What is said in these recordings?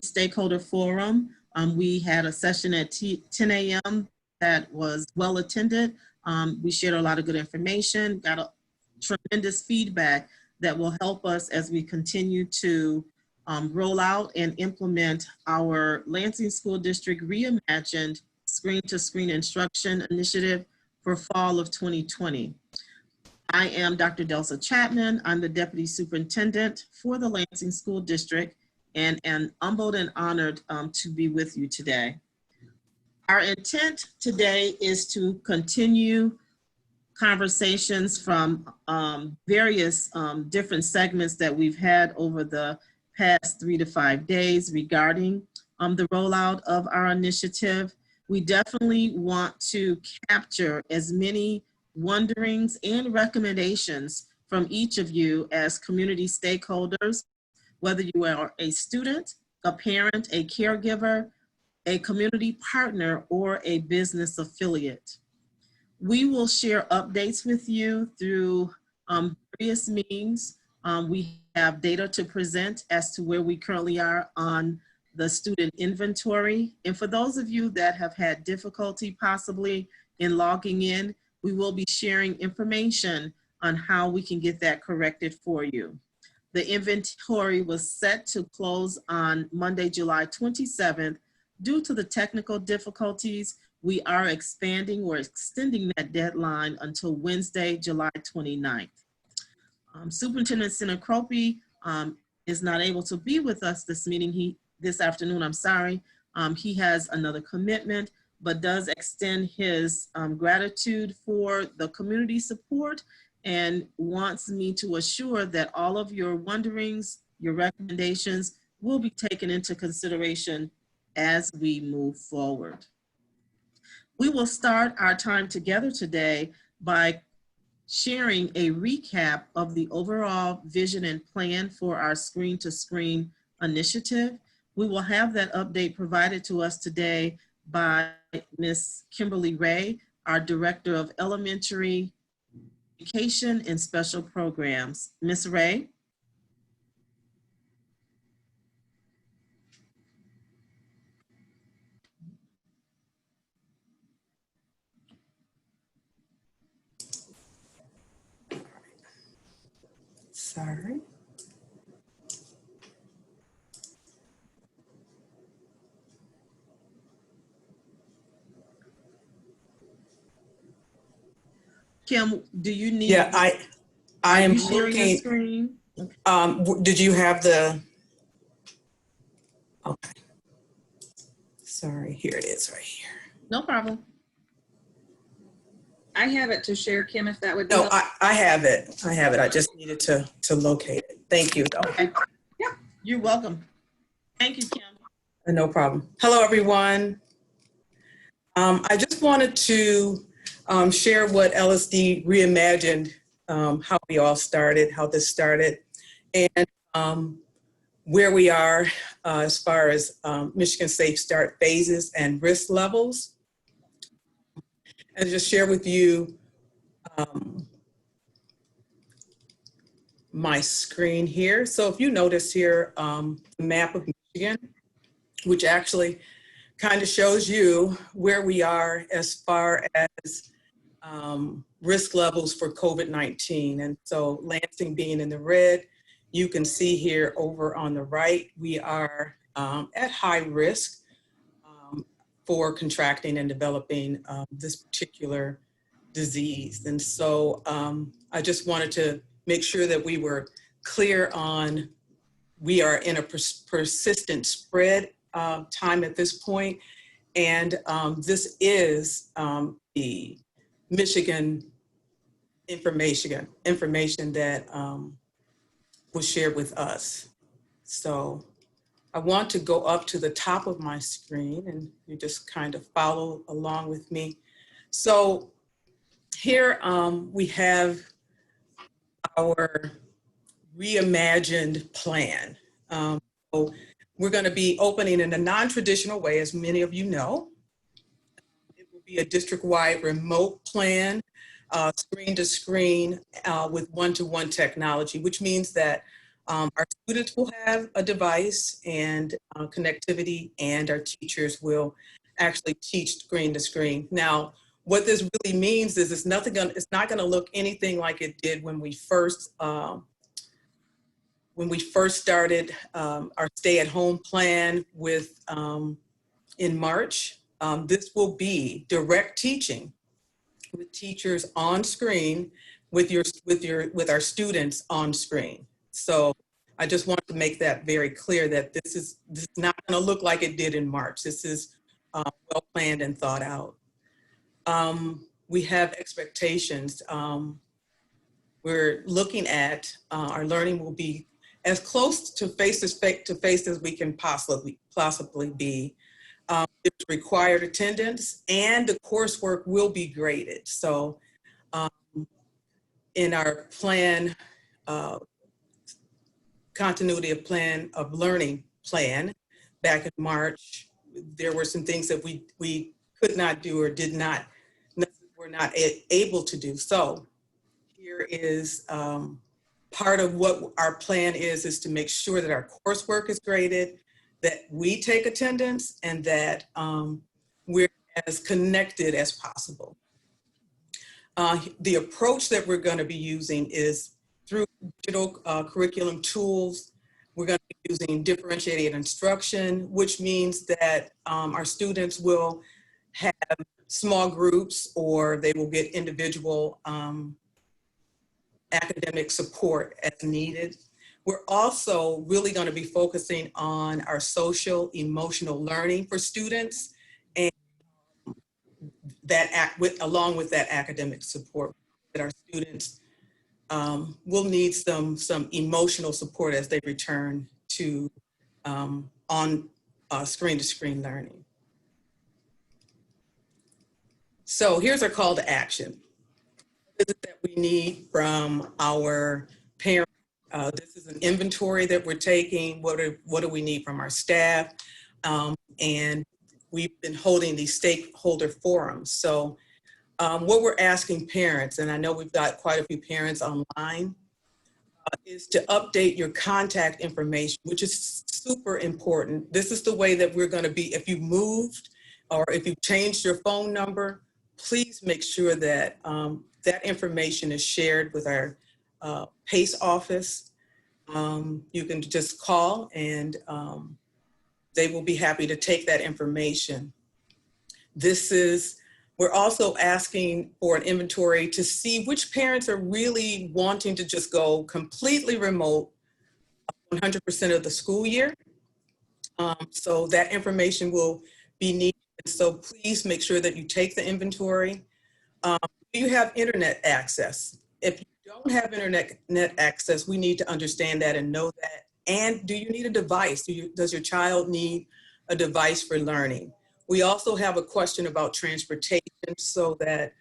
Stakeholder Forum. We had a session at 10 a.m. that was well attended. We shared a lot of good information, got a tremendous feedback that will help us as we continue to roll out and implement our Lansing School District Reimagined Screen-to-Screen Instruction Initiative for fall of 2020. I am Dr. Delsa Chapman. I'm the Deputy Superintendent for the Lansing School District and am humbled and honored to be with you today. Our intent today is to continue conversations from various different segments that we've had over the past 3 to 5 days regarding the rollout of our initiative. We definitely want to capture as many wonderings and recommendations from each of you as community stakeholders, whether you are a student, a parent, a caregiver, a community partner, or a business affiliate. We will share updates with you through various means. We have data to present as to where we currently are on the student inventory. And for those of you that have had difficulty possibly in logging in, we will be sharing information on how we can get that corrected for you. The inventory was set to close on Monday, July 27th. Due to the technical difficulties, we are expanding or extending that deadline until Wednesday, July 29th. Superintendent Sinacropi is not able to be with us this afternoon, I'm sorry. He has another commitment, but does extend his gratitude for the community support and wants me to assure that all of your wonderings, your recommendations will be taken into consideration as we move forward. We will start our time together today by sharing a recap of the overall vision and plan for our screen-to-screen initiative. We will have that update provided to us today by Ms. Kimberly Ray, our Director of Elementary Education and Special Programs. Ms. Ray. Sorry. Kim, do you need? Yeah, I am sharing your looking. Screen? Okay. Did you have the? Okay. Sorry, here it is right here. No problem. I have it to share, Kim, if that would be No, helpful. I have it. I have it. I just needed to locate it. Thank you. Okay. Yeah, you're welcome. Thank you, Kim. No problem. Hello, everyone. I just wanted to share what LSD Reimagined, how we all started, how this started, and where we are as far as Michigan Safe Start phases and risk levels. And just share with you my screen here. So if you notice here, the map of Michigan, which actually kind of shows you where we are as far as risk levels for COVID-19. And so Lansing being in the red, you can see here over on the right, we are at high risk for contracting and developing this particular disease. And so I just wanted to make sure that we were clear on we are in a persistent spread time at this point. And this is the Michigan information that was shared with us. So I want to go up to the top of my screen and you just kind of follow along with me. So here we have our reimagined plan. So we're going to be opening in a non-traditional way, as many of you know. It will be a district-wide remote plan, screen to screen with one-to-one technology, which means that Our students will have a device and connectivity, and our teachers will actually teach screen to screen. Now, what this really means is it's not going to look anything like it did when we first started our stay-at-home plan with in March. This will be direct teaching with teachers on screen, with our students on screen. So I just want to make that very clear that this is not going to look like it did in March. This is well planned and thought out. We have expectations. We're looking at our learning will be as close to face as we can possibly be. It's required attendance, and the coursework will be graded. So in our plan, continuity of plan of learning plan back in March, there were some things that we could not do or were not able to do. So here is part of what our plan is to make sure that our coursework is graded, that we take attendance, and that we're as connected as possible. The approach that we're going to be using is through digital curriculum tools. We're going to be using differentiated instruction, which means that our students will have small groups, or they will get individual academic support as needed. We're also really going to be focusing on our social emotional learning for students, and along with that academic support, that our students will need some emotional support as they return to on screen-to-screen learning. So here's our call to action. What is it that we need from our parents? This is an inventory that we're taking. What do we need from our staff? And we've been holding these stakeholder forums. So what we're asking parents, and I know we've got quite a few parents online, is to update your contact information, which is super important. This is the way that we're going to be. If you moved or if you changed your phone number, please make sure that that information is shared with our PACE office. You can just call, and they will be happy to take that information. We're also asking for an inventory to see which parents are really wanting to just go completely remote 100% of the school year. So that information will be needed. So please make sure that you take the inventory. Do you have internet access? If you don't have internet access, we need to understand that and know that. And do you need a device? Does your child need a device for learning? We also have a question about transportation, so that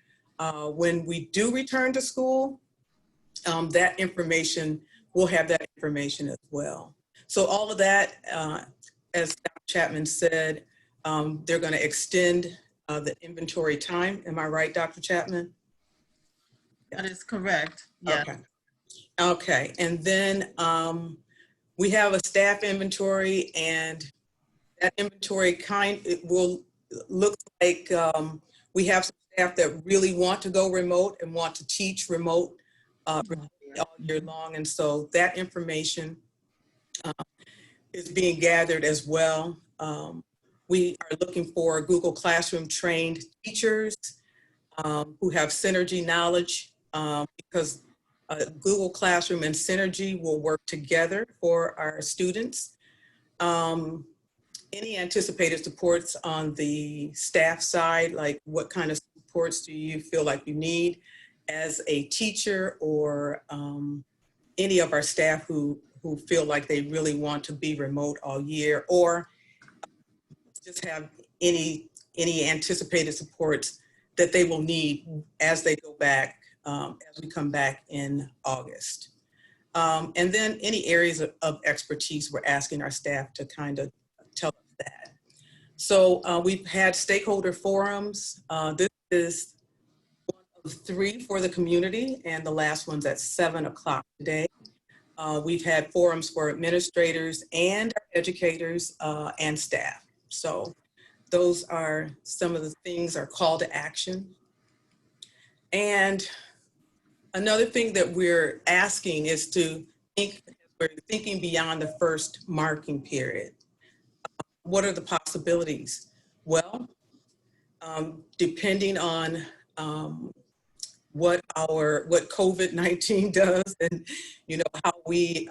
when we do return to school, that information, we'll have that information as well. So all of that, as Dr. Chapman said, they're going to extend the inventory time. Am I right, Dr. Chapman? That is correct. Yeah. Okay. Okay. And then we have a staff inventory, and that inventory it will look like we have some staff that really want to go remote and want to teach remote all year long. And so that information is being gathered as well. We are looking for Google Classroom trained teachers who have Synergy knowledge, because Google Classroom and Synergy will work together for our students. Any anticipated supports on the staff side, like what kind of supports do you feel like you need as a teacher, or any of our staff who feel like they really want to be remote all year, or just have any anticipated supports that they will need as they go back, as we come back in August. And then any areas of expertise, we're asking our staff to kind of tell us that. So we've had stakeholder forums. This is one of 3 for the community, and the last one's at 7 o'clock today. We've had forums for administrators and educators and staff. So those are some of the things, our call to action. And another thing that we're asking is to think, we're thinking beyond the first marking period. What are the possibilities? Well, depending on what COVID-19 does, and how we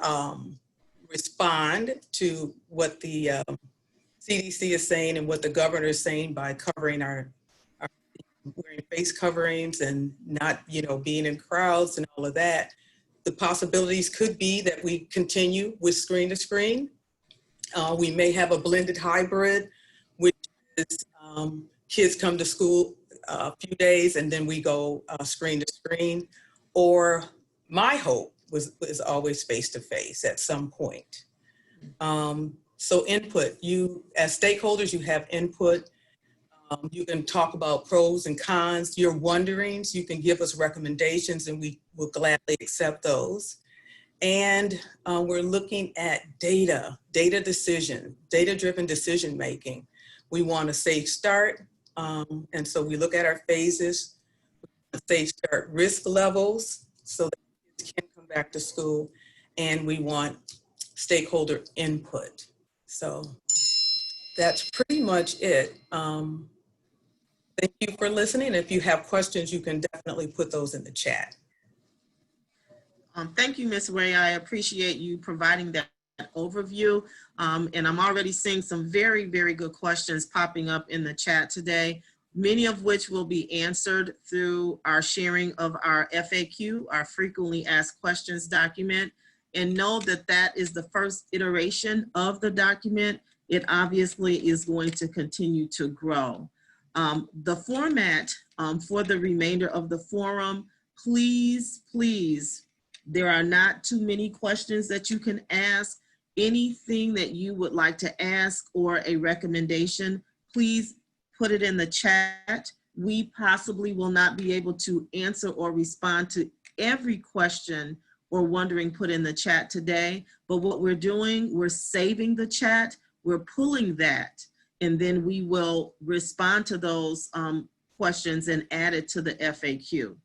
respond to what the CDC is saying and what the governor is saying by covering our wearing face coverings and not being in crowds and all of that. The possibilities could be that we continue with screen to screen. We may have a blended hybrid, which is kids come to school a few days and then we go screen to screen. Or my hope was always face to face at some point. So input, you as stakeholders, you have input. You can talk about pros and cons, your wonderings, you can give us recommendations and we will gladly accept those. And we're looking at data-driven decision making. We want a safe start. And so we look at our phases, safe start risk levels so that kids can come back to school, and we want stakeholder input. So that's pretty much it. Thank you for listening. If you have questions, you can definitely put those in the chat. Thank you, Ms. Ray. I appreciate you providing that overview. And I'm already seeing some very, very good questions popping up in the chat today, many of which will be answered through our sharing of our FAQ, our frequently asked questions document. And know that that is the first iteration of the document. It obviously is going to continue to grow. The format for the remainder of the forum, please, there are not too many questions that you can ask. Anything that you would like to ask or a recommendation, please put it in the chat. We possibly will not be able to answer or respond to every question or wondering put in the chat today, but what we're doing, we're saving the chat, we're pulling that, and then we will respond to those questions and add it to the FAQ.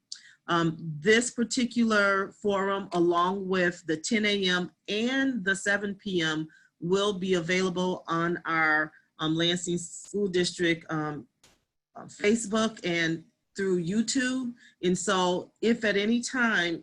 This particular forum, along with the 10 a.m. and the 7 p.m. will be available on our Lansing School District Facebook and through YouTube. And so if at any time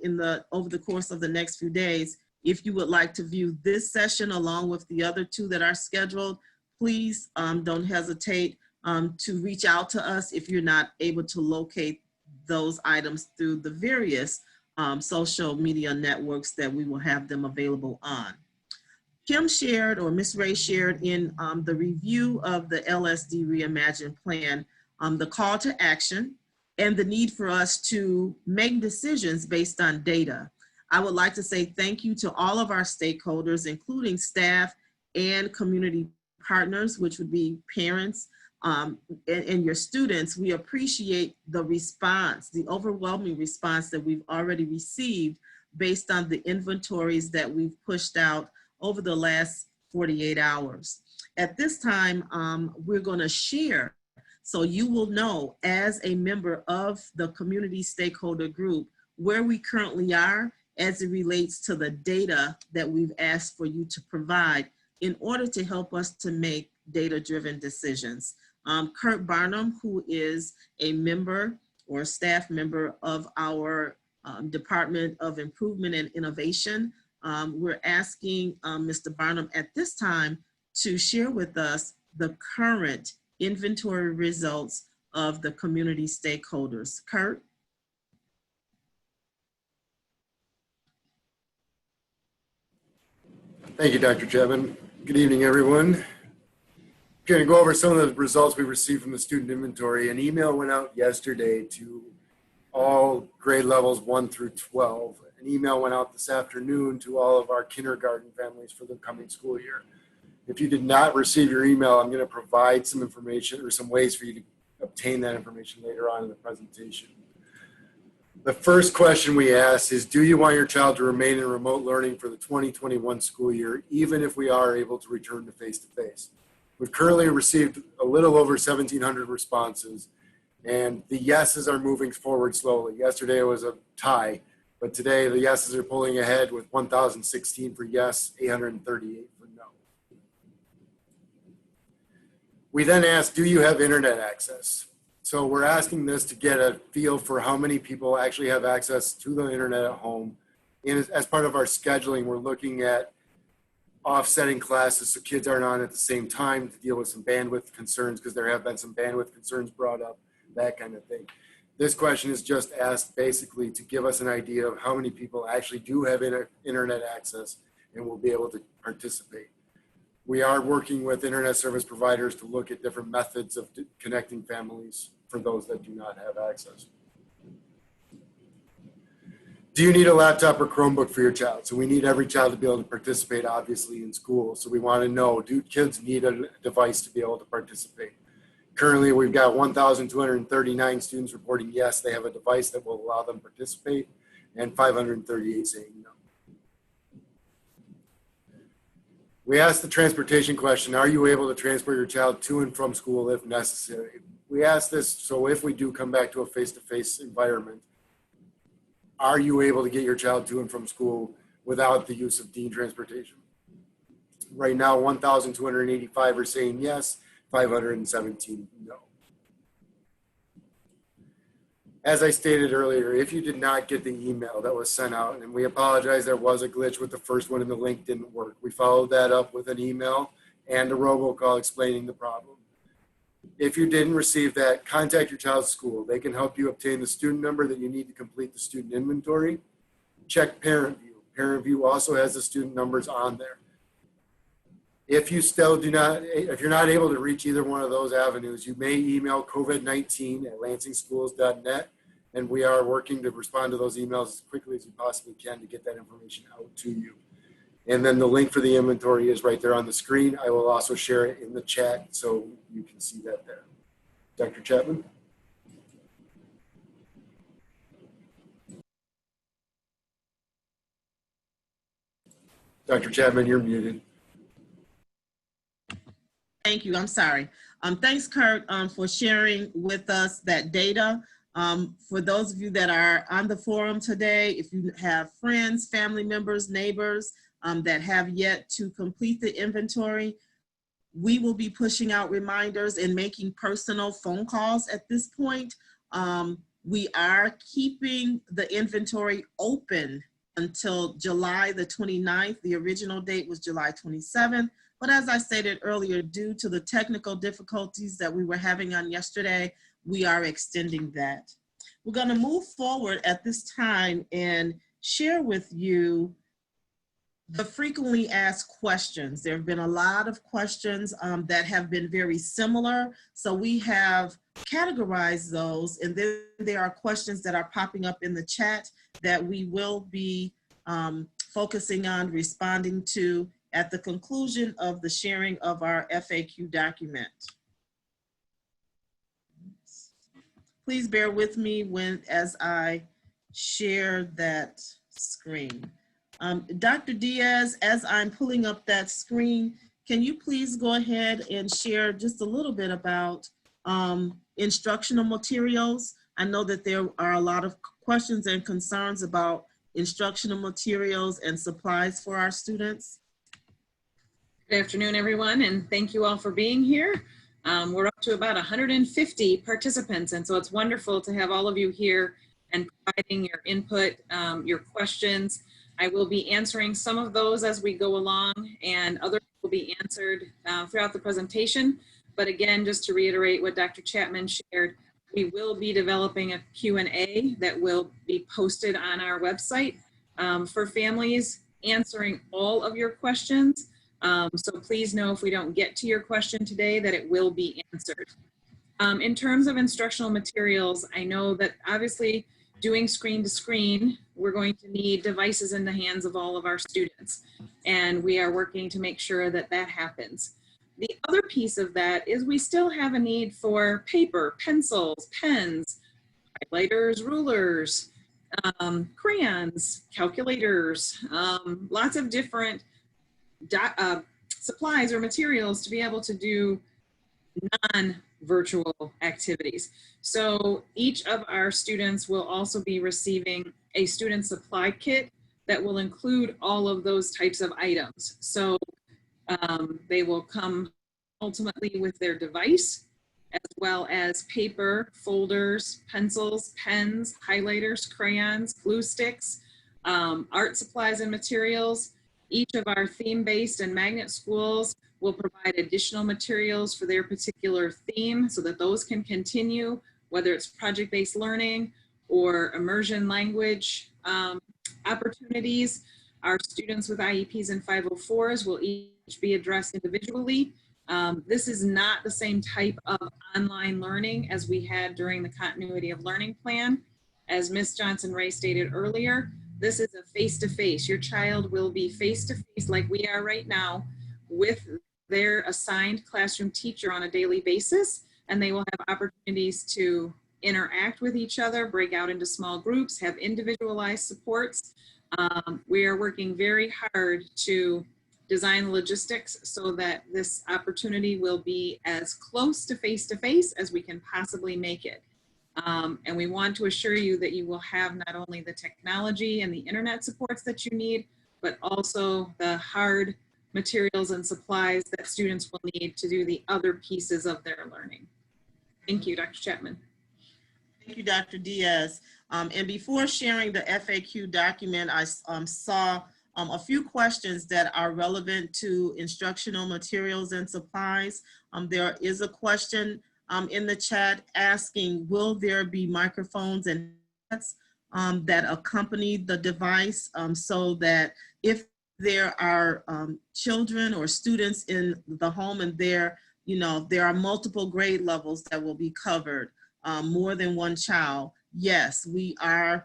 over the course of the next few days, if you would like to view this session along with the other two that are scheduled, please don't hesitate to reach out to us if you're not able to locate those items through the various social media networks that we will have them available on. Kim shared, or Ms. Ray shared in the review of the LSD Reimagined plan, the call to action and the need for us to make decisions based on data. I would like to say thank you to all of our stakeholders, including staff and community partners, which would be parents and your students. We appreciate the response, the overwhelming response that we've already received based on the inventories that we've pushed out over the last 48 hours. At this time, we're going to share, so you will know as a member of the community stakeholder group where we currently are as it relates to the data that we've asked for you to provide in order to help us to make data-driven decisions. Kurt Barnum, who is a member or staff member of our Department of Improvement and Innovation, we're asking Mr. Barnum at this time to share with us the current inventory results of the community stakeholders. Kurt? Thank you, Dr. Chapman. Good evening, everyone. I'm going to go over some of the results we received from the student inventory. An email went out yesterday to all grade levels 1 through 12. An email went out this afternoon to all of our kindergarten families for the coming school year. If you did not receive your email, I'm going to provide some information or some ways for you to obtain that information later on in the presentation. The first question we ask is, do you want your child to remain in remote learning for the 2021 school year, even if we are able to return to face-to-face? We've currently received a little over 1,700 responses, and the yeses are moving forward slowly. Yesterday was a tie, but today the yeses are pulling ahead with 1,016 for yes, 838 for no. We then ask, do you have internet access? So we're asking this to get a feel for how many people actually have access to the internet at home. And as part of our scheduling, we're looking at offsetting classes so kids aren't on at the same time to deal with some bandwidth concerns, because there have been some bandwidth concerns brought up, that kind of thing. This question is just asked basically to give us an idea of how many people actually do have internet access and will be able to participate. We are working with internet service providers to look at different methods of connecting families for those that do not have access. Do you need a laptop or Chromebook for your child? So we need every child to be able to participate, obviously, in school. So we want to know, do kids need a device to be able to participate? Currently, we've got 1,239 students reporting yes, they have a device that will allow them to participate, and 538 saying no. We asked the transportation question, are you able to transport your child to and from school if necessary? We asked this so if we do come back to a face-to-face environment, are you able to get your child to and from school without the use of deemed transportation? Right now, 1,285 are saying yes, 517 no. As I stated earlier, if you did not get the email that was sent out, and we apologize, there was a glitch with the first one and the link didn't work. We followed that up with an email and a robocall explaining the problem. If you didn't receive that, contact your child's school. They can help you obtain the student number that you need to complete the student inventory. Check Parent View. Parent View also has the student numbers on there. If you still do not, if you're not able to reach either one of those avenues, you may email covid19@lansingschools.net, and we are working to respond to those emails as quickly as we possibly can to get that information out to you. And then the link for the inventory is right there on the screen. I will also share it in the chat so you can see that there. Dr. Chapman? Dr. Chapman, you're muted. Thank you. I'm sorry. Thanks, Kurt, for sharing with us that data. For those of you that are on the forum today, if you have friends, family members, neighbors that have yet to complete the inventory, we will be pushing out reminders and making personal phone calls at this point. We are keeping the inventory open until July the 29th. The original date was July 27th. But as I stated earlier, due to the technical difficulties that we were having on yesterday, we are extending that. We're going to move forward at this time and share with you the frequently asked questions. There have been a lot of questions that have been very similar. So we have categorized those, and then there are questions that are popping up in the chat that we will be focusing on responding to at the conclusion of the sharing of our FAQ document. Please bear with me as I share that screen. Dr. Diaz, as I'm pulling up that screen, can you please go ahead and share just a little bit about instructional materials? I know that there are a lot of questions and concerns about instructional materials and supplies for our students. Good afternoon, everyone, and thank you all for being here. We're up to about 150 participants, and so it's wonderful to have all of you here and providing your input, your questions. I will be answering some of those as we go along, and others will be answered throughout the presentation. But again, just to reiterate what Dr. Chapman shared, we will be developing a Q&A that will be posted on our website for families, answering all of your questions. So please know if we don't get to your question today that it will be answered. In terms of instructional materials, I know that obviously doing screen to screen, we're going to need devices in the hands of all of our students. And we are working to make sure that that happens. The other piece of that is we still have a need for paper, pencils, pens, highlighters, rulers, crayons, calculators, lots of different supplies or materials to be able to do non-virtual activities. So each of our students will also be receiving a student supply kit that will include all of those types of items. So they will come ultimately with their device, as well as paper, folders, pencils, pens, highlighters, crayons, glue sticks, art supplies and materials. Each of our theme-based and magnet schools will provide additional materials for their particular theme so that those can continue, whether it's project-based learning or immersion language opportunities. Our students with IEPs and 504s will each be addressed individually. This is not the same type of online learning as we had during the continuity of learning plan. As Ms. Johnson-Ray stated earlier, this is a face-to-face. Your child will be face-to-face like we are right now with their assigned classroom teacher on a daily basis, and they will have opportunities to interact with each other, break out into small groups, have individualized supports. We are working very hard to design logistics so that this opportunity will be as close to face-to-face as we can possibly make it. And we want to assure you that you will have not only the technology and the internet supports that you need, but also the hard materials and supplies that students will need to do the other pieces of their learning. Thank you, Dr. Chapman. Thank you, Dr. Diaz. And before sharing the FAQ document, I saw a few questions that are relevant to instructional materials and supplies. There is a question in the chat asking, will there be microphones and headsets that accompany the device so that if there are children or students in the home and there are multiple grade levels that will be covered, more than one child, yes, we are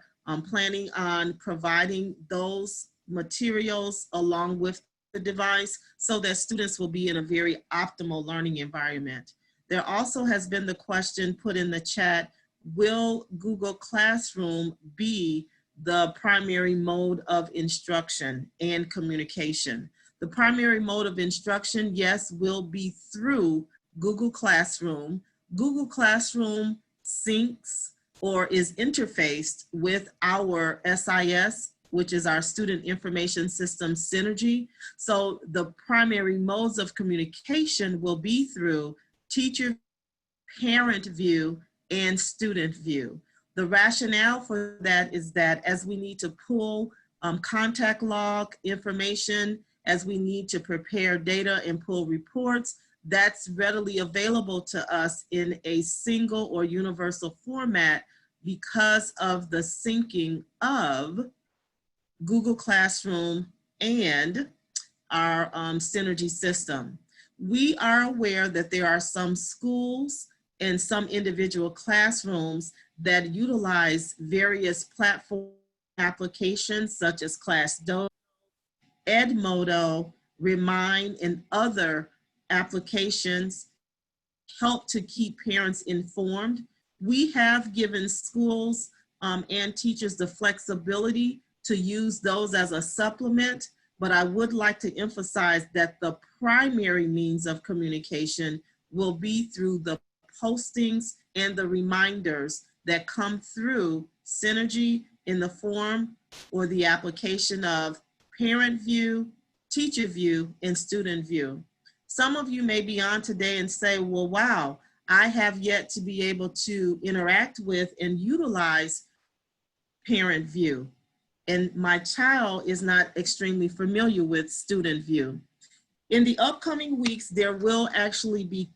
planning on providing those materials along with the device so that students will be in a very optimal learning environment. There also has been the question put in the chat, will Google Classroom be the primary mode of instruction and communication? The primary mode of instruction, yes, will be through Google Classroom. Google Classroom syncs or is interfaced with our SIS, which is our Student Information System Synergy. So the primary modes of communication will be through teacher, parent view, and student view. The rationale for that is that as we need to pull contact log information, as we need to prepare data and pull reports, that's readily available to us in a single or universal format because of the syncing of Google Classroom and our Synergy system. We are aware that there are some schools and some individual classrooms that utilize various platform applications such as ClassDojo, Edmodo, Remind, and other applications help to keep parents informed. We have given schools and teachers the flexibility to use those as a supplement, but I would like to emphasize that the primary means of communication will be through the postings and the reminders that come through Synergy in the form or the application of parent view, teacher view, and student view. Some of you may be on today and say, well, wow, I have yet to be able to interact with and utilize parent view, and my child is not extremely familiar with student view. In the upcoming weeks, there will actually be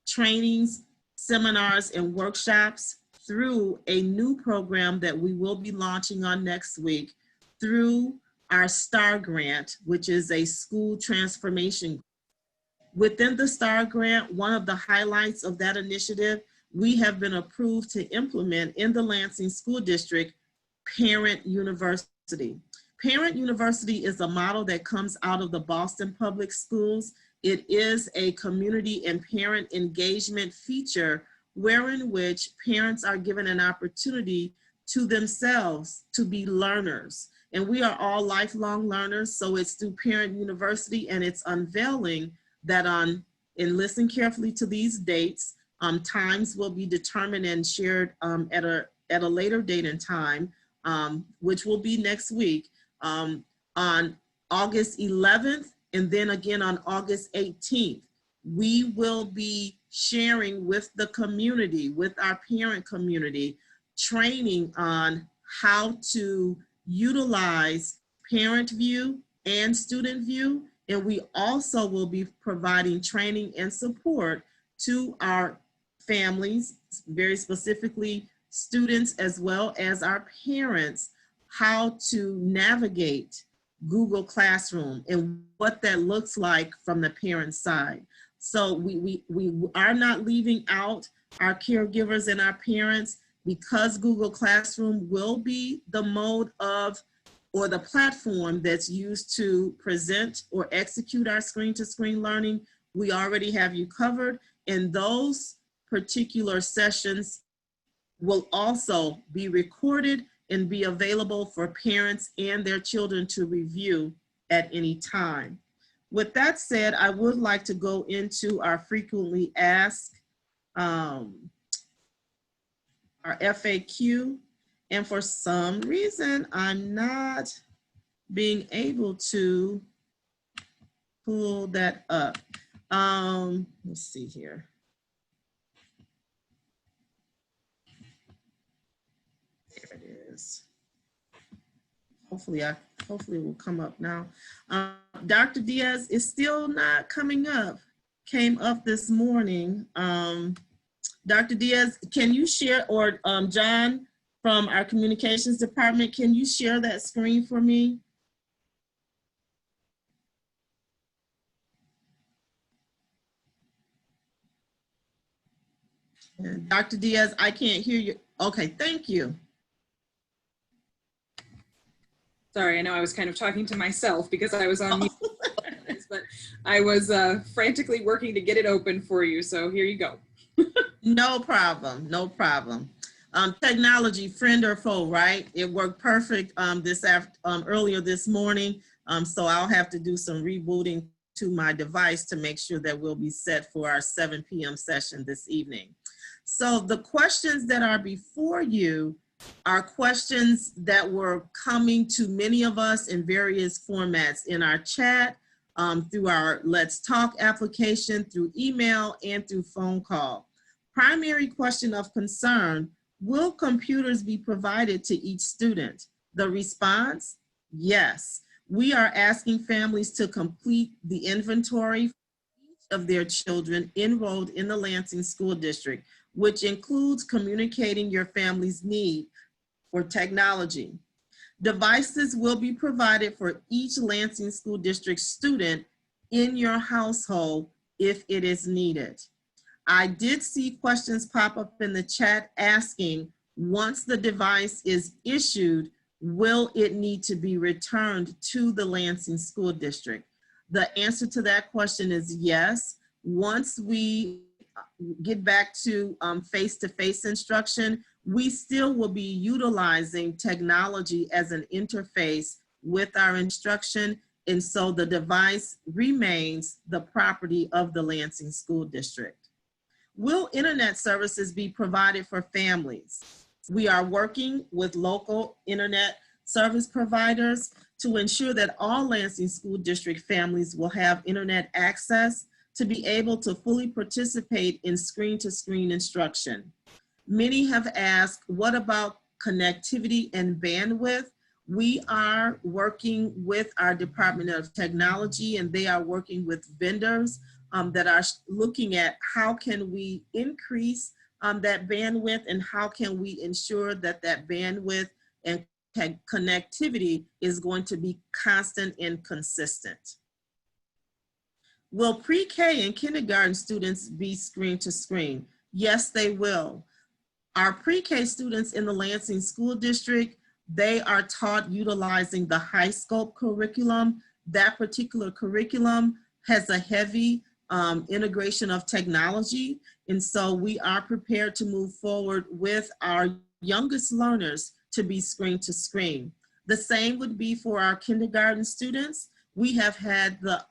trainings, seminars, and workshops through a new program that we will be launching on next week through our STAR grant, which is a school transformation. Within the STAR grant, one of the highlights of that initiative, we have been approved to implement in the Lansing School District Parent University. Parent University is a model that comes out of the Boston Public Schools. It is a community and parent engagement feature wherein which parents are given an opportunity to themselves to be learners. And we are all lifelong learners, so it's through Parent University, and it's unveiling that and listen carefully to these dates. Times will be determined and shared at a later date and time, which will be next week, on August 11th, and then again on August 18th. We will be sharing with the community, with our parent community, training on how to utilize parent view and student view. And we also will be providing training and support to our families, very specifically students as well as our parents, how to navigate Google Classroom and what that looks like from the parent side. So we are not leaving out our caregivers and our parents, because Google Classroom will be the mode of, or the platform that's used to present or execute our screen-to-screen learning. We already have you covered, and those particular sessions will also be recorded and be available for parents and their children to review at any time. With that said, I would like to go into our frequently asked, our FAQ, and for some reason, I'm not being able to pull that up. Let's see here. There it is. Hopefully it will come up now. Dr. Diaz is still not coming up. Came up this morning. Dr. Diaz, can you share, or John from our communications department, can you share that screen for me? And Dr. Diaz, I can't hear you. Okay, thank you. Sorry, I know I was kind of talking to myself because I was on mute, but I was frantically working to get it open for you. So here you go. No problem, no problem. Technology, friend or foe, right? It worked perfect earlier this morning. So I'll have to do some rebooting to my device to make sure that we'll be set for our 7 p.m. session this evening. So the questions that are before you are questions that were coming to many of us in various formats, in our chat, through our Let's Talk application, through email, and through phone call. Primary question of concern: will computers be provided to each student? The response: yes. We are asking families to complete the inventory for each of their children enrolled in the Lansing School District, which includes communicating your family's need for technology. Devices will be provided for each Lansing School District student in your household if it is needed. I did see questions pop up in the chat asking, once the device is issued, will it need to be returned to the Lansing School District? The answer to that question is yes. Once we get back to face-to-face instruction, we still will be utilizing technology as an interface with our instruction, and so the device remains the property of the Lansing School District. Will internet services be provided for families? We are working with local internet service providers to ensure that all Lansing School District families will have internet access to be able to fully participate in screen-to-screen instruction. Many have asked, what about connectivity and bandwidth? We are working with our Department of Technology, and they are working with vendors that are looking at how can we increase that bandwidth, and how can we ensure that that bandwidth and connectivity is going to be constant and consistent. Will pre-K and kindergarten students be screen to screen? Yes, they will. Our pre-K students in the Lansing School District, they are taught utilizing the high scope curriculum. That particular curriculum has a heavy integration of technology. And so we are prepared to move forward with our youngest learners to be screen to screen. The same would be for our kindergarten students. We have had the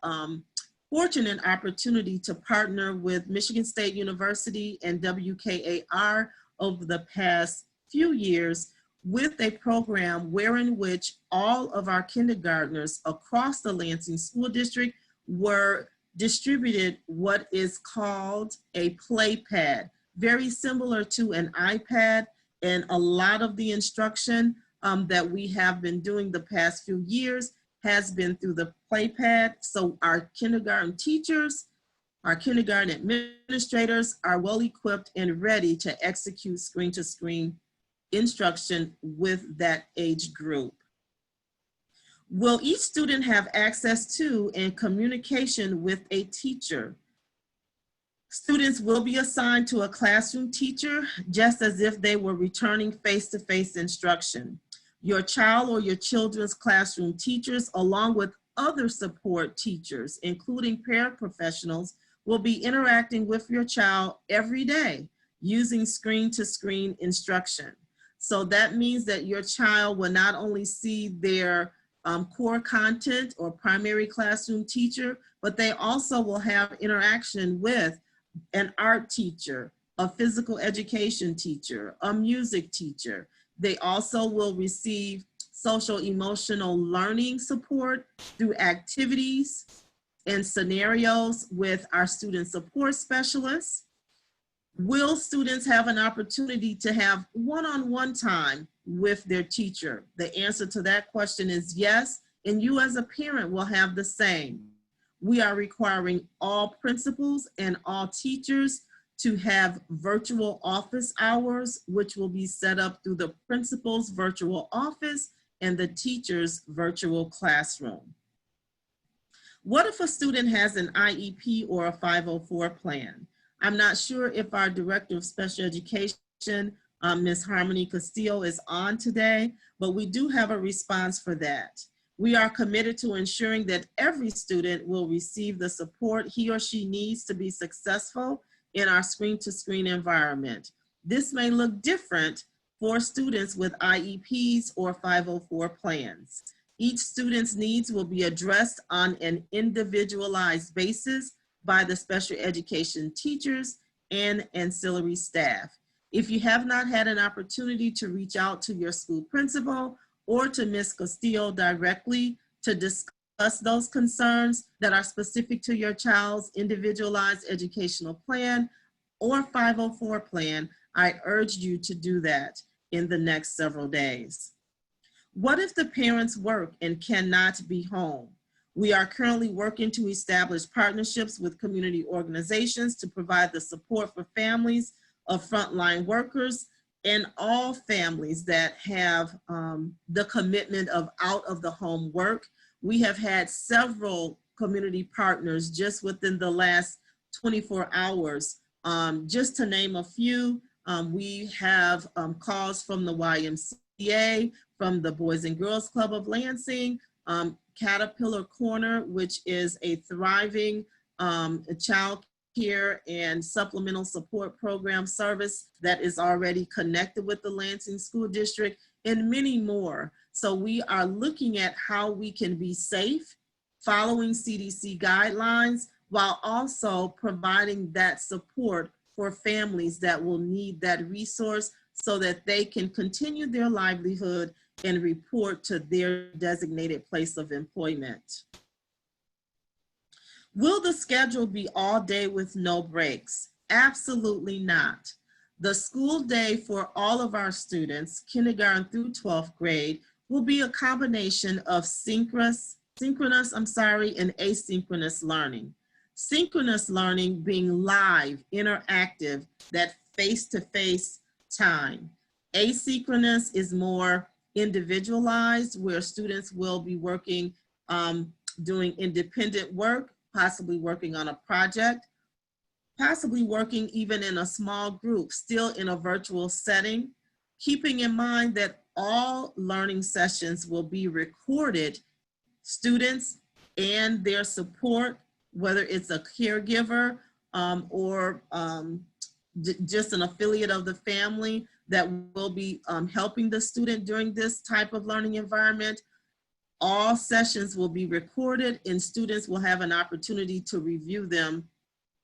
fortunate opportunity to partner with Michigan State University and WKAR over the past few years with a program wherein which all of our kindergartners across the Lansing School District were distributed what is called a play pad, very similar to an iPad, and a lot of the instruction that we have been doing the past few years has been through the play pad. So our kindergarten teachers, our kindergarten administrators are well equipped and ready to execute screen to screen instruction with that age group. Will each student have access to and communication with a teacher? Students will be assigned to a classroom teacher just as if they were returning face-to-face instruction. Your child or your children's classroom teachers, along with other support teachers, including paraprofessionals, will be interacting with your child every day using screen-to-screen instruction. So that means that your child will not only see their core content or primary classroom teacher, but they also will have interaction with an art teacher, a physical education teacher, a music teacher. They also will receive social emotional learning support through activities and scenarios with our student support specialists. Will students have an opportunity to have one-on-one time with their teacher? The answer to that question is yes, and you as a parent will have the same. We are requiring all principals and all teachers to have virtual office hours, which will be set up through the principal's virtual office and the teacher's virtual classroom. What if a student has an IEP or a 504 plan? I'm not sure if our Director of Special Education, Ms. Harmony Castillo, is on today, but we do have a response for that. We are committed to ensuring that every student will receive the support he or she needs to be successful in our screen-to-screen environment. This may look different for students with IEPs or 504 plans. Each student's needs will be addressed on an individualized basis by the special education teachers and ancillary staff. If you have not had an opportunity to reach out to your school principal or to Ms. Castillo directly to discuss those concerns that are specific to your child's individualized educational plan or 504 plan, I urge you to do that in the next several days. What if the parents work and cannot be home? We are currently working to establish partnerships with community organizations to provide the support for families of frontline workers and all families that have the commitment of out of the home work. We have had several community partners just within the last 24 hours. Just to name a few, we have calls from the YMCA, from the Boys and Girls Club of Lansing, Caterpillar Corner, which is a thriving child care and supplemental support program service that is already connected with the Lansing School District, and many more. So we are looking at how we can be safe, following CDC guidelines, while also providing that support for families that will need that resource so that they can continue their livelihood and report to their designated place of employment. Will the schedule be all day with no breaks? Absolutely not. The school day for all of our students, kindergarten through 12th grade, will be a combination of synchronous and asynchronous learning. Synchronous learning being live, interactive, that face-to-face time. Asynchronous is more individualized, where students will be working, doing independent work, possibly working on a project, possibly working even in a small group, still in a virtual setting, keeping in mind that all learning sessions will be recorded. Students and their support, whether it's a caregiver or just an affiliate of the family, that will be helping the student during this type of learning environment. All sessions will be recorded and students will have an opportunity to review them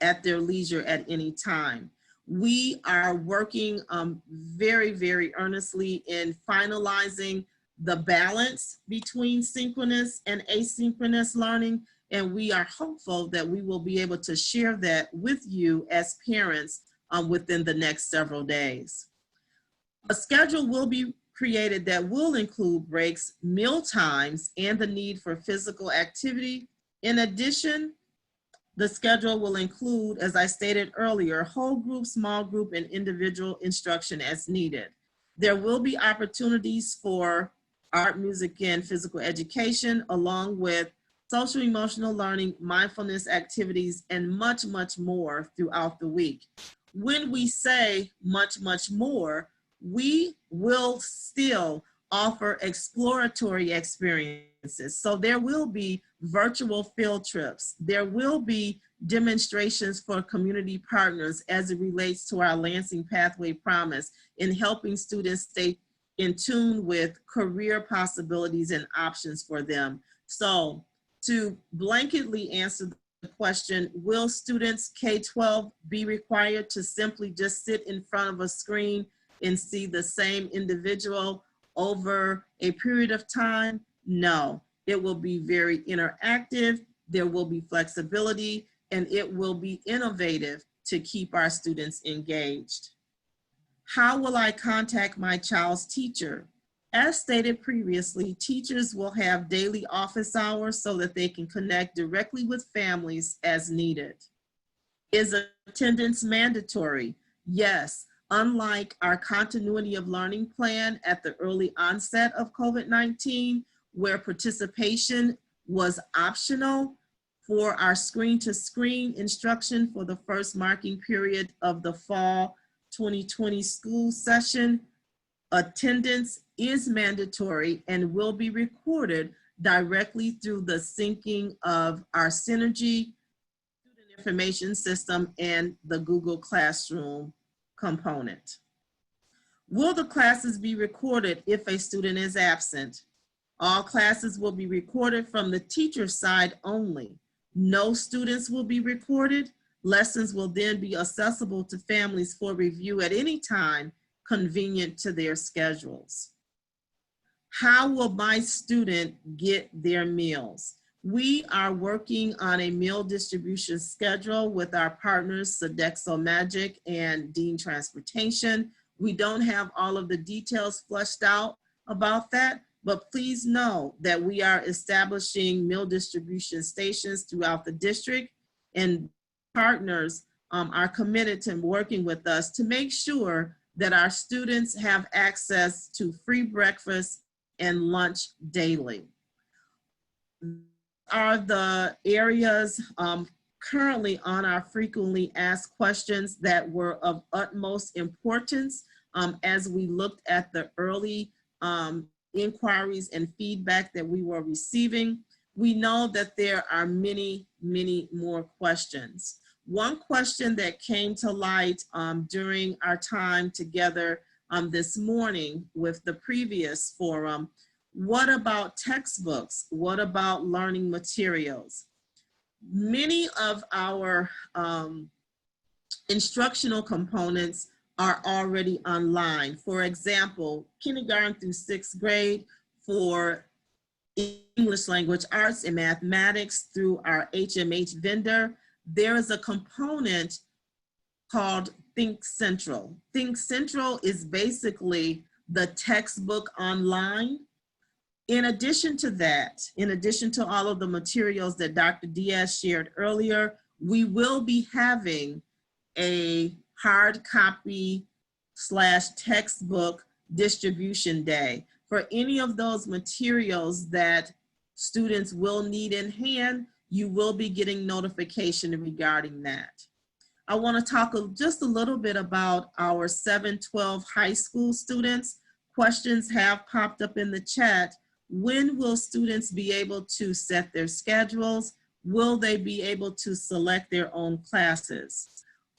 at their leisure at any time. We are working very, very earnestly in finalizing the balance between synchronous and asynchronous learning, and we are hopeful that we will be able to share that with you as parents within the next several days. A schedule will be created that will include breaks, meal times, and the need for physical activity. In addition, the schedule will include, as I stated earlier, whole group, small group, and individual instruction as needed. There will be opportunities for art, music, and physical education, along with social emotional learning, mindfulness activities, and much, much more throughout the week. When we say much, much more, we will still offer exploratory experiences. So there will be virtual field trips. There will be demonstrations for community partners as it relates to our Lansing Pathway Promise in helping students stay in tune with career possibilities and options for them. So to blanketly answer the question, will students K-12 be required to simply just sit in front of a screen and see the same individual over a period of time? No, it will be very interactive, there will be flexibility, and it will be innovative to keep our students engaged. How will I contact my child's teacher? As stated previously, teachers will have daily office hours so that they can connect directly with families as needed. Is attendance mandatory? Yes. Unlike our continuity of learning plan at the early onset of COVID-19, where participation was optional for our screen-to-screen instruction for the first marking period of the fall 2020 school session, attendance is mandatory and will be recorded directly through the syncing of our Synergy student information system and the Google Classroom component. Will the classes be recorded if a student is absent? All classes will be recorded from the teacher's side only. No students will be recorded. Lessons will then be accessible to families for review at any time convenient to their schedules. How will my student get their meals? We are working on a meal distribution schedule with our partners, Sodexo Magic and Dean Transportation. We don't have all of the details fleshed out about that, but please know that we are establishing meal distribution stations throughout the district, and partners are committed to working with us to make sure that our students have access to free breakfast and lunch daily. Are the areas currently on our frequently asked questions that were of utmost importance as we looked at the early inquiries and feedback that we were receiving. We know that there are many, many more questions. One question that came to light during our time together this morning with the previous forum: what about textbooks? What about learning materials? Many of our instructional components are already online. For example, kindergarten through 6th grade for English language arts and mathematics through our HMH vendor, there is a component called Think Central. Think Central is basically the textbook online. In addition to that, in addition to all of the materials that Dr. Diaz shared earlier, we will be having a hard copy / textbook distribution day. For any of those materials that students will need in hand, you will be getting notification regarding that. I want to talk just a little bit about our 7-12 high school students. Questions have popped up in the chat. When will students be able to set their schedules? Will they be able to select their own classes?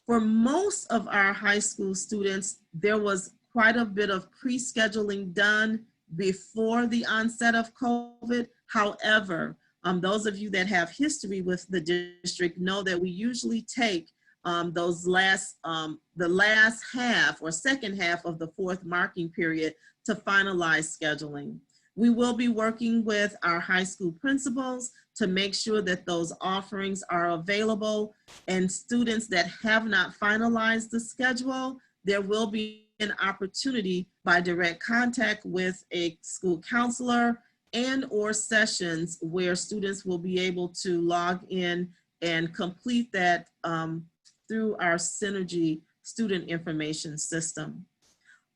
For most of our high school students, there was quite a bit of pre-scheduling done before the onset of COVID. However, those of you that have history with the district know that we usually take the last half or second half of the fourth marking period to finalize scheduling. We will be working with our high school principals to make sure that those offerings are available, and students that have not finalized the schedule, there will be an opportunity by direct contact with a school counselor and or sessions where students will be able to log in and complete that through our Synergy student information system.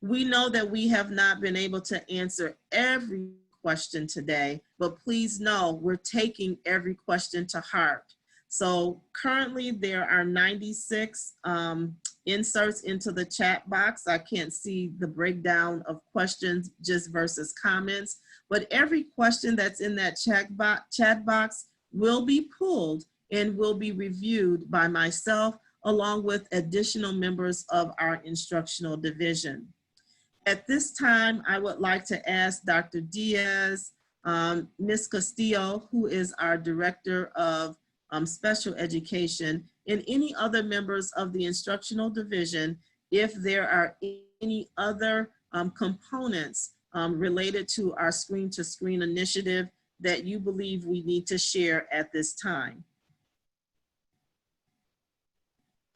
We know that we have not been able to answer every question today, but please know we're taking every question to heart. So currently there are 96 inserts into the chat box. I can't see the breakdown of questions just versus comments, but every question that's in that chat box will be pulled and will be reviewed by myself along with additional members of our instructional division. At this time, I would like to ask Dr. Diaz, Ms. Castillo, who is our Director of Special Education, and any other members of the instructional division, if there are any other components related to our Screen to Screen initiative that you believe we need to share at this time.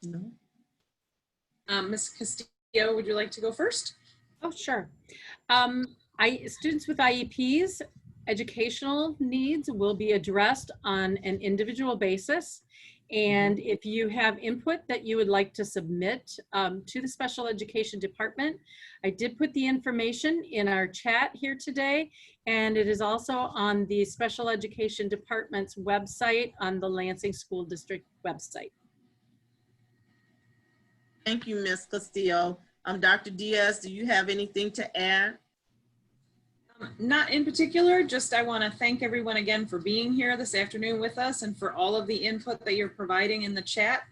No? Ms. Castillo, would you like to go first? Oh, sure. Students with IEPs, educational needs will be addressed on an individual basis. And if you have input that you would like to submit to the special education department, I did put the information in our chat here today, and it is also on the special education department's website on the Lansing School District website. Thank you, Ms. Castillo. Dr. Diaz, do you have anything to add? Not in particular, just I want to thank everyone again for being here this afternoon with us and for all of the input that you're providing in the chat.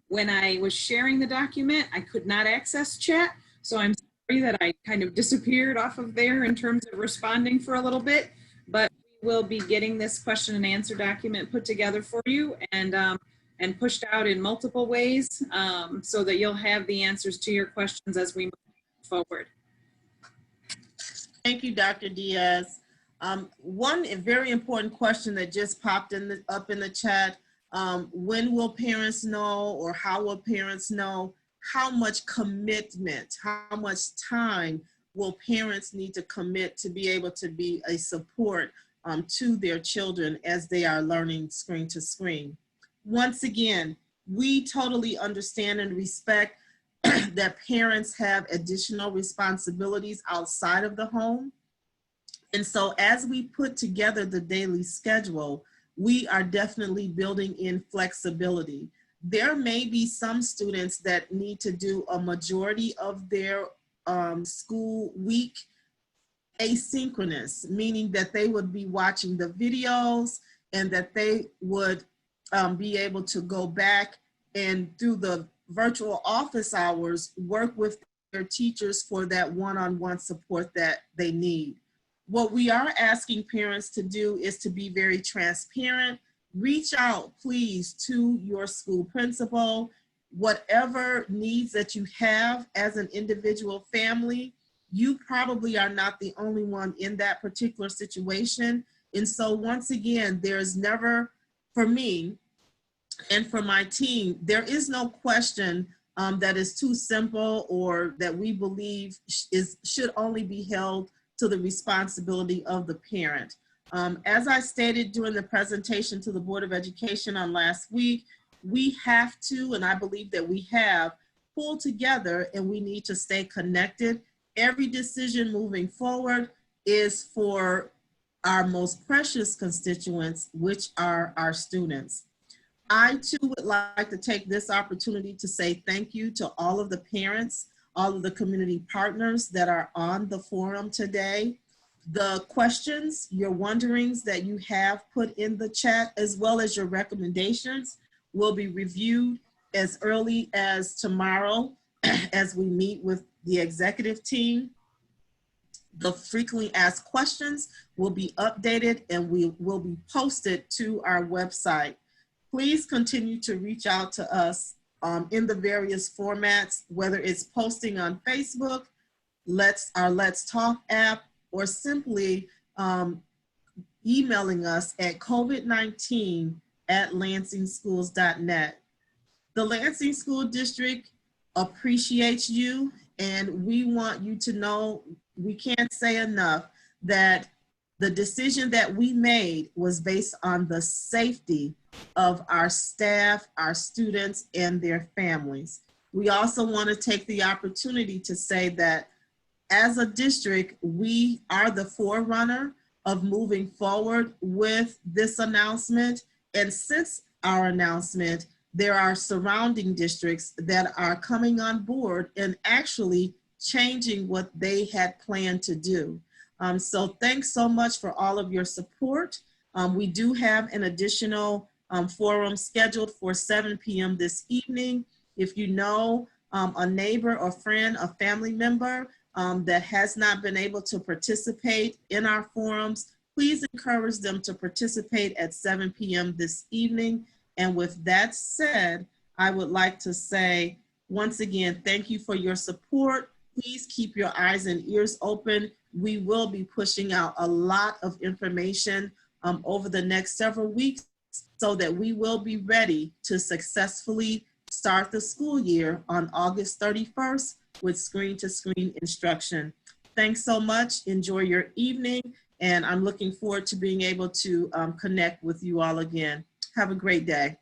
When I was sharing the document, I could not access chat, so I'm sorry that I kind of disappeared off of there in terms of responding for a little bit, but we will be getting this question and answer document put together for you and pushed out in multiple ways so that you'll have the answers to your questions as we move forward. Thank you, Dr. Diaz. One very important question that just popped up in the chat, when will parents know, or how will parents know how much commitment, how much time will parents need to commit to be able to be a support to their children as they are learning screen to screen? Once again, we totally understand and respect that parents have additional responsibilities outside of the home. And so as we put together the daily schedule, we are definitely building in flexibility. There may be some students that need to do a majority of their school week asynchronous, meaning that they would be watching the videos and that they would be able to go back and through the virtual office hours, work with their teachers for that one-on-one support that they need. What we are asking parents to do is to be very transparent. Reach out, please, to your school principal. Whatever needs that you have as an individual family, you probably are not the only one in that particular situation. And so once again, there's never, for me, and for my team, there is no question that is too simple or that we believe should only be held to the responsibility of the parent. As I stated during the presentation to the Board of Education on last week, we have to, and I believe that we have, pulled together and we need to stay connected. Every decision moving forward is for our most precious constituents, which are our students. I too would like to take this opportunity to say thank you to all of the parents, all of the community partners that are on the forum today. The questions, your wonderings that you have put in the chat, as well as your recommendations, will be reviewed as early as tomorrow as we meet with the executive team. The frequently asked questions will be updated and will be posted to our website. Please continue to reach out to us in the various formats, whether it's posting on Facebook, our Let's Talk app, or simply emailing us at covid19@lansingschools.net. The Lansing School District appreciates you, and we want you to know, we can't say enough, that the decision that we made was based on the safety of our staff, our students, and their families. We also want to take the opportunity to say that as a district, we are the forerunner of moving forward with this announcement. And since our announcement, there are surrounding districts that are coming on board and actually changing what they had planned to do. So thanks so much for all of your support. We do have an additional forum scheduled for 7 p.m. this evening. If you know a neighbor or friend, a family member that has not been able to participate in our forums, please encourage them to participate at 7 p.m. this evening. And with that said, I would like to say, once again, thank you for your support. Please keep your eyes and ears open. We will be pushing out a lot of information over the next several weeks so that we will be ready to successfully start the school year on August 31st with screen-to-screen instruction. Thanks so much. Enjoy your evening. And I'm looking forward to being able to connect with you all again. Have a great day.